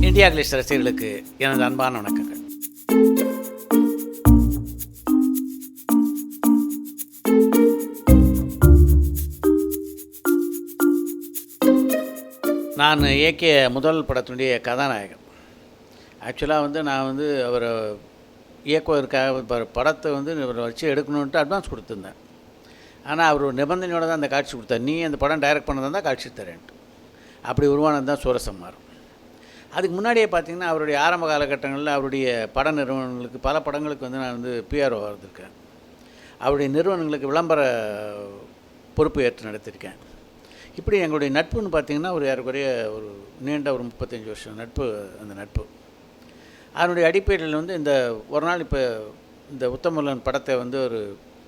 India Glitz ரசிகர்களுக்கு எனது அன்பான வணக்கங்கள். நான் இயக்கிய முதல் படத்தினுடைய கதாநாயகன். ஆக்சுவலாக நான் அவரை இயக்குவதற்காக படத்தை இவரை வச்சு எடுக்கணுன்ட்டு அட்வான்ஸ் கொடுத்துருந்தேன். ஆனால் அவர் ஒரு நிபந்தனையோடு தான் அந்த காட்சி கொடுத்தார். நீ அந்த படம் டைரக்ட் பண்ணதாக தான் காட்சி தரேன்ட்டு. அப்படி உருவானது தான் சூரசம்ஹாரம். அதுக்கு முன்னாடியே பார்த்திங்கன்னா அவருடைய ஆரம்ப காலகட்டங்களில் அவருடைய பட நிறுவனங்களுக்கு பல படங்களுக்கு நான் பிஆர்ஓ இருந்திருக்கேன். அவருடைய நிறுவனங்களுக்கு விளம்பர பொறுப்பு ஏற்று நடத்தியிருக்கேன். இப்படி எங்களுடைய நட்புன்னு பார்த்திங்கன்னா ஒரு ஏறக்குறைய ஒரு நீண்ட ஒரு 35 வருஷம் நட்பு. அந்த நட்பு அதனுடைய அடிப்படையில் இந்த ஒரு நாள் இப்போ இந்த உத்தமல்லன் படத்தை ஒரு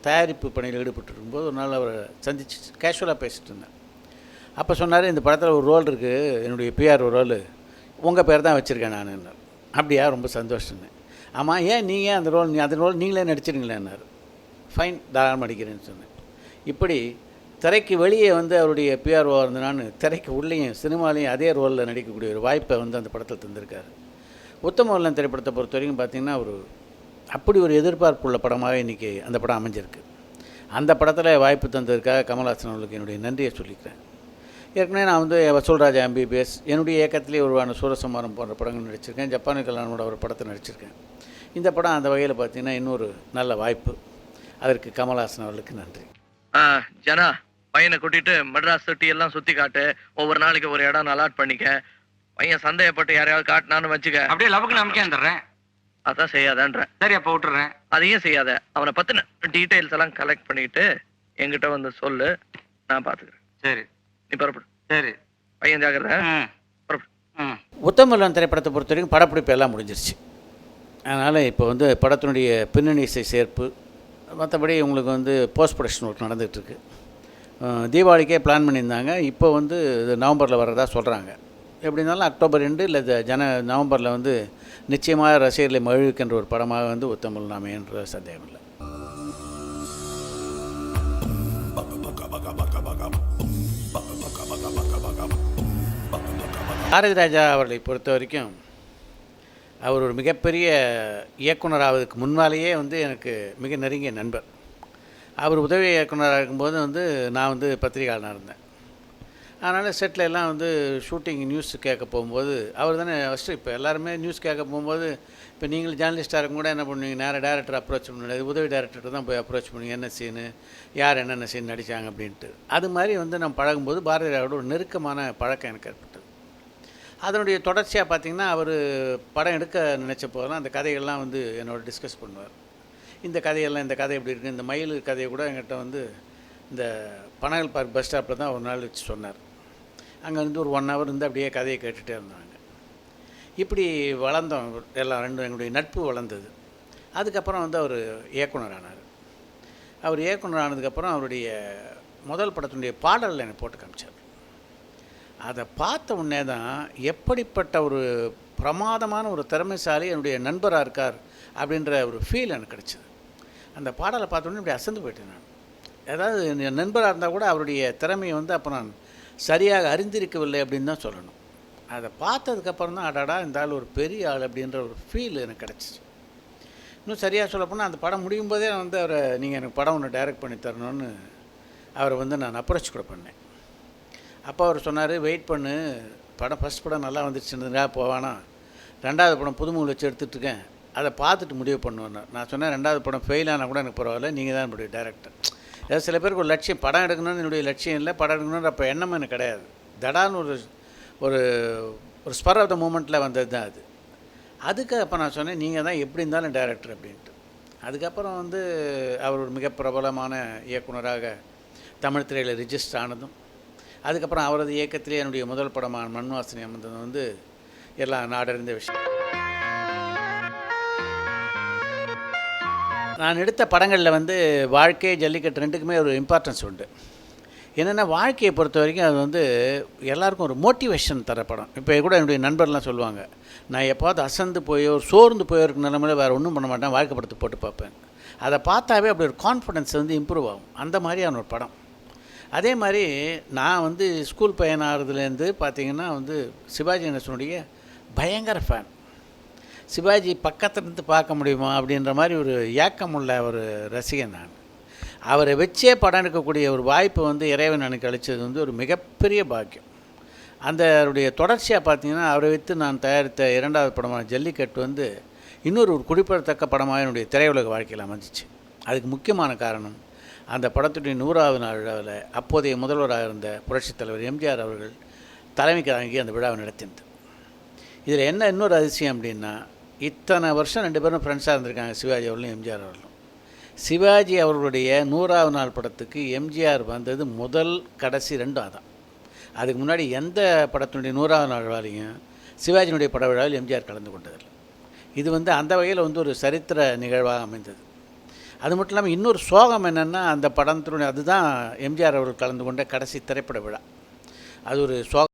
தயாரிப்பு பணியில் ஈடுபட்டுருக்கும்போது ஒரு நாள் அவரை சந்திச்சு கேஷுவலாக பேசிகிட்டு இருந்தேன். அப்போ சொன்னார், இந்த படத்தில் ஒரு ரோல் இருக்குது, என்னுடைய பிஆர்ஓ ரோல், உங்கள் பேர் தான் வச்சுருக்கேன் நான். அப்படியா, ரொம்ப சந்தோஷம்னு. ஆமாம், ஏன் நீங்கள் அந்த ரோல் நீங்களே நடிச்சிருங்களேன்னாரு. ஃபைன், தாராளமாக நடிக்கிறேன்னு சொன்னேன். இப்படி திரைக்கு வெளியே அவருடைய பிஆர்ஓ இருந்து நான் திரைக்கு உள்ளேயும் சினிமாலேயும் அதே ரோலில் நடிக்கக்கூடிய ஒரு வாய்ப்பை அந்த படத்தில் தந்திருக்காரு. உத்தமல்லன் திரைப்படத்தை பொறுத்த வரைக்கும் பார்த்திங்கன்னா அப்படி ஒரு எதிர்பார்ப்புள்ள படமாக இன்றைக்கி அந்த படம் அமைஞ்சிருக்கு. அந்த படத்தில் வாய்ப்பு தந்ததுக்காக கமல்ஹாசன் அவர்களுக்கு என்னுடைய நன்றியை சொல்லிக்கிறேன். ஏற்கனவே நான் வசூல்ராஜா எம்பிபிஎஸ், என்னுடைய இயக்கத்திலே உருவான சூரசம்ஹாரம் போன்ற படங்கள் நடிச்சிருக்கேன். ஜப்பானிய கல்யாணமோட ஒரு படத்தை நடிச்சிருக்கேன். இந்த படம் அந்த வகையில் பார்த்திங்கன்னா இன்னொரு நல்ல வாய்ப்பு. அதற்கு கமல்ஹாசன் அவர்களுக்கு நன்றி. ஜனா, பையனை கூட்டிட்டு மெட்ராஸ் சிட்டி எல்லாம் சுற்றி காட்டு, ஒவ்வொரு நாளைக்கு ஒரு இடம் அலாட் பண்ணிக்க. பையன் சந்தேகப்பட்டு யாரையாவது காட்டினான்னு வச்சுக்க, அப்படியே லவக்கு நம்பிக்கை வந்துடுறேன். அதான் செய்யாதன்ற. சரி, அப்போ விட்டுறேன். அதையும் செய்யாத. அவனை பத்தின டீடைல்ஸ் எல்லாம் கலெக்ட் பண்ணிட்டு என்கிட்ட சொல்லு, நான் பாத்துக்கிறேன். சரி, நீ புறப்படு. சரி, பையன் ஜாக்கிரதை. புறப்படு. உத்தமல்லன் திரைப்படத்தை பொறுத்த வரைக்கும் படப்பிடிப்பு எல்லாம் முடிஞ்சிருச்சு. அதனால் இப்போ படத்தினுடைய பின்னணி இசை சேர்ப்பு, மற்றபடி உங்களுக்கு போஸ்ட் ப்ரொடக்ஷன் ஒர்க் நடந்துகிட்ருக்கு. தீபாவளிக்கே பிளான் பண்ணியிருந்தாங்க. இப்போ இது நவம்பரில் வர்றதா சொல்கிறாங்க. எப்படி இருந்தாலும் அக்டோபர் 2 இல்லை நவம்பரில் நிச்சயமாக ரசிகர்களை மகிழ்விக்கின்ற ஒரு படமாக உத்தமல்லன் அமையன்ற சந்தேகம் இல்லை. பாரதி ராஜா அவர்களை பொறுத்த வரைக்கும் அவர் ஒரு மிகப்பெரிய இயக்குனராவதுக்கு முன்னாலேயே எனக்கு மிக நெருங்கிய நண்பர். அவர் உதவி இயக்குனராக இருக்கும்போது நான் பத்திரிகையாளனாக இருந்தேன். அதனால் செட்டில் எல்லாம் ஷூட்டிங் நியூஸ் கேட்க போகும்போது அவர் தானே ஃபஸ்ட்டு. இப்போ எல்லாருமே நியூஸ் கேட்க போகும்போது இப்போ நீங்கள் ஜேர்னலிஸ்டாக இருக்கும் கூட என்ன பண்ணுவீங்க, நேராக டேரக்டர் அப்ரோச் பண்ணுவீங்க, உதவி டேரக்டர் தான் போய் அப்ரோச் பண்ணுவீங்க, என்ன சீனு, யார் என்னென்ன சீன் நடித்தாங்க அப்படின்ட்டு. அது மாதிரி நம்ம பழகும்போது பாரதி ராஜாவோட ஒரு நெருக்கமான பழக்கம் எனக்கு ஏற்பட்டது. அதனுடைய தொடர்ச்சியாக பார்த்திங்கன்னா அவர் படம் எடுக்க நினச்ச போதெல்லாம் அந்த கதைகள்லாம் என்னோட டிஸ்கஸ் பண்ணுவார். இந்த கதையெல்லாம், இந்த கதை எப்படி இருக்குது, இந்த மயில் கதையை கூட என்கிட்ட இந்த பனகல் பார்க் பஸ் ஸ்டாப்பில் தான் ஒரு நாள் வச்சு சொன்னார். அங்கே ஒரு 1 hour அப்படியே கதையை கேட்டுகிட்டே இருந்தாங்க. இப்படி வளர்ந்தோம் எல்லாம். எங்களுடைய நட்பு வளர்ந்தது. அதுக்கப்புறம் அவர் இயக்குனர் ஆனார். அவர் இயக்குனர் ஆனதுக்கப்புறம் அவருடைய முதல் படத்தினுடைய பாடலில் எனக்கு போட்டு காமிச்சார். அதை பார்த்த உடனே தான் எப்படிப்பட்ட ஒரு பிரமாதமான ஒரு திறமைசாலி என்னுடைய நண்பராக இருக்கார் அப்படின்ற ஒரு ஃபீல் எனக்கு கிடச்சிது. அந்த பாடலை பார்த்தோன்னே இப்படி அசந்து போயிட்டேன் நான். அதாவது என் நண்பராக இருந்தால் கூட அவருடைய திறமையை அப்போ நான் சரியாக அறிந்திருக்கவில்லை அப்படின்னு தான் சொல்லணும். அதை பார்த்ததுக்கப்புறம் தான் அடாடா இந்த ஆள் ஒரு பெரிய ஆள் அப்படின்ற ஒரு ஃபீல் எனக்கு கிடச்சிச்சு. இன்னும் சரியாக சொல்லப்போனால் அந்த படம் முடியும் போதே நான் அவரை, நீங்கள் எனக்கு படம் ஒன்று டைரக்ட் பண்ணி தரணும்னு அவரை நான் அப்ரோச் கூட பண்ணேன். அப்போ அவர் சொன்னார், வெயிட் பண்ணு, படம் ஃபஸ்ட் படம் நல்லா வந்துடுச்சுன்றதுனா போவானா, 2வது படம் புதுமுக வச்சு எடுத்துகிட்ருக்கேன், அதை பார்த்துட்டு முடிவு பண்ணுவேன். நான் சொன்னேன், 2வது படம் ஃபெயில் ஆனால் கூட எனக்கு பரவாயில்ல, நீங்கள் தான் என்னுடைய டைரக்டர். ஏதாவது சில பேருக்கு ஒரு லட்சியம், படம் எடுக்கணும்னு என்னுடைய லட்சியம் இல்லை, படம் எடுக்கணுன்ற அப்போ எண்ணமும் எனக்கு கிடையாது. தடான்னு ஒரு ஒரு ஸ்பர் ஆஃப் த மூமெண்ட்டில் வந்தது தான் அது. அதுக்கு அப்போ நான் சொன்னேன், நீங்கள் தான் எப்படி இருந்தாலும் டைரக்டர் அப்படின்ட்டு. அதுக்கப்புறம் அவர் ஒரு மிக பிரபலமான இயக்குனராக தமிழ் திரையில் ரிஜிஸ்டர் ஆனதும், அதுக்கப்புறம் அவரது இயக்கத்திலே என்னுடைய முதல் படமான மண்வாசனை அமைந்தது எல்லாம் நாடறிந்த விஷயம். நான் எடுத்த படங்களில் வாழ்க்கை, ஜல்லிக்கட்டு ரெண்டுக்குமே ஒரு இம்பார்ட்டன்ஸ் உண்டு. என்னென்னா வாழ்க்கையை பொறுத்த வரைக்கும் அது எல்லாருக்கும் ஒரு மோட்டிவேஷன் தர படம். இப்போ கூட என்னுடைய நண்பர்லாம் சொல்லுவாங்க, நான் எப்போது அசந்து போய் ஒரு சோர்ந்து போயிருக்க நிலமையில் வேறு ஒன்றும் பண்ண மாட்டேன், வாழ்க்கை படத்தை போட்டு பார்ப்பேன். அதை பார்த்தாவே அப்படி ஒரு கான்ஃபிடென்ஸ் இம்ப்ரூவ் ஆகும். அந்த மாதிரியான ஒரு படம். அதே மாதிரி நான் ஸ்கூல் பையன் ஆகிறதுலேருந்து பார்த்திங்கன்னா சிவாஜி கணேசனுடைய பயங்கர ஃபேன். சிவாஜி பக்கத்துலேருந்து பார்க்க முடியுமா அப்படின்ற மாதிரி ஒரு ஏக்கம் உள்ள ஒரு ரசிகன் நான். அவரை வச்சே படம் எடுக்கக்கூடிய ஒரு வாய்ப்பு வந்து இறைவன் எனக்கு அளித்தது வந்து ஒரு மிகப்பெரிய பாக்கியம். அதனுடைய தொடர்ச்சியாக பார்த்தீங்கன்னா, அவரை வைத்து நான் தயாரித்த 2வது படமான ஜல்லிக்கட்டு வந்து இன்னொரு ஒரு குறிப்பிடத்தக்க படமாக என்னுடைய திரையுலக வாழ்க்கையில் அமைஞ்சிச்சு. அதுக்கு முக்கியமான காரணம், அந்த படத்துடைய 100வது நாள் விழாவில் அப்போதைய முதல்வராக இருந்த புரட்சித் தலைவர் எம்ஜிஆர் அவர்கள் தலைமைக்கு தாங்கி அந்த விழாவை நடத்தினது. இதில் என்ன இன்னொரு அதிசயம் அப்படின்னா, இத்தனை வருஷம் 2 பேரும் ஃப்ரெண்ட்ஸாக இருந்திருக்காங்க, சிவாஜி அவர்களும் எம்ஜிஆர் அவர்களும். சிவாஜி அவர்களுடைய 100வது நாள் படத்துக்கு எம்ஜிஆர் வந்தது முதல் கடைசி 2 அதான். அதுக்கு முன்னாடி எந்த படத்தினுடைய 100வது நாள் விழாலையும் சிவாஜியினுடைய பட விழாவில் எம்ஜிஆர் கலந்து கொண்டதில்லை. இது வந்து அந்த வகையில் வந்து ஒரு சரித்திர நிகழ்வாக அமைந்தது. அது மட்டும் இல்லாமல் இன்னொரு சோகம் என்னென்னா, அந்த படத்தினுடைய அதுதான் எம்ஜிஆர் அவர்கள் கலந்து கொண்ட கடைசி திரைப்பட விழா. அது ஒரு சோகம்.